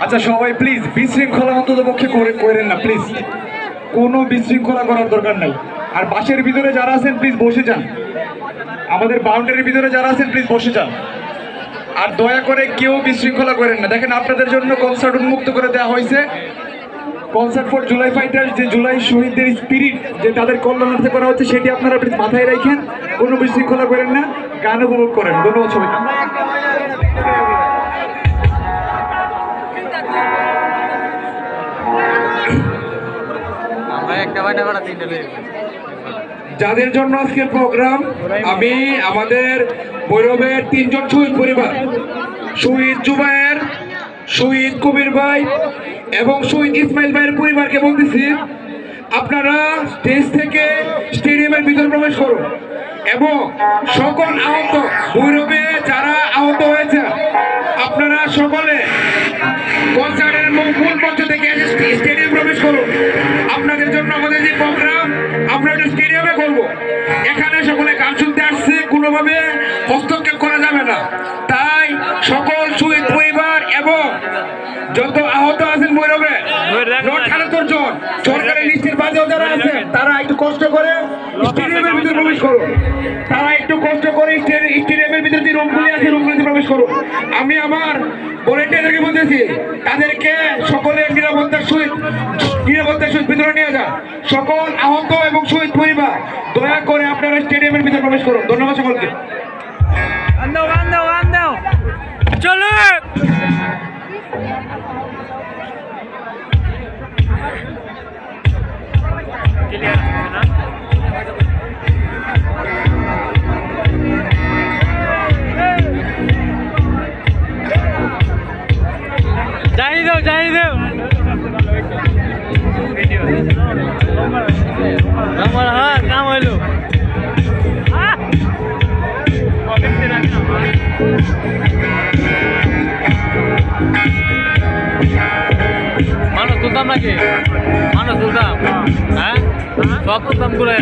আচ্ছা সবাই প্লিজ বিশৃঙ্খলা অন্তত পক্ষে করেন না প্লিজ, কোনো বিশৃঙ্খলা করার দরকার নাই। আর বাসের ভিতরে যারা আছেন প্লিজ বসে যান, আমাদের বাউন্ডারির ভিতরে যারা আছেন প্লিজ বসে যান। আর দয়া করে কেউ বিশৃঙ্খলা করেন না। দেখেন আপনাদের জন্য কনসার্ট উন্মুক্ত করে দেওয়া হয়েছে। কনসার্ট ফর জুলাই ফাইটার্স, যে জুলাই শহীদদের স্পিরিট যে তাদের কল্যাণার্থে করা হচ্ছে, সেটি আপনারা প্লিজ মাথায় রাখেন, কোনো বিশৃঙ্খলা করেন না, গান উপভোগ করেন। ধন্যবাদ সবাই। যাদের জন্য আজকের প্রোগ্রাম, আমি আমাদের ভৈরবের 3 জন শহীদ পরিবার, শহীদ জুবায়ের, শহীদ কবির ভাই এবং শহীদ ইসমাইল ভাইয়ের পরিবারকে বলতেছি, আপনারা স্টেজ থেকে স্টেডিয়ামের ভিতরে প্রবেশ করুন এবং সকল আহত, ভৈরবে যারা আহত হয়েছে আপনারা সকলে কনসার্টের মূল মঞ্চ থেকে স্টেডিয়াম প্রবেশ করুন। আপনাদের জন্য আমাদের যে প্রোগ্রাম আমরা একটা স্টেডিয়ামে করবো, এখানে সকলে গান শুনতে আসছে, কোনোভাবে হস্তক্ষেপ করা যাবে না। তাই সকল শহীদ পরিবার এবং যত আহত আছেন ভৈরবে, নট 78 জন সরকারি লিস্টের বাদেও যারা আছেন, তারা একটু কষ্ট করে স্টেডিয়ামের ভিতরে প্রবেশ করুন। তারা একটু কষ্ট করে স্টেডিয়ামের ভিতরে যে রুমগুলি আছে রুমগুলিতে প্রবেশ করুন। আমি আমার ভলেন্টিয়ারদেরকে বলতেছি, তাদেরকে সকলের নিরাপত্তার সহিত ভিতরে নিয়ে যান। সকল আহত এবং শহীদ পরিবার দয়া করে আপনারা স্টেডিয়ামের ভিতরে প্রবেশ করুন। ধন্যবাদ সকলকে। চলো যাই দেও আমার হাত নাম হইলো মানুষ তুলতাম নাকি? মানুষ তুলতাম, হ্যাঁ সব তুলতাম করে।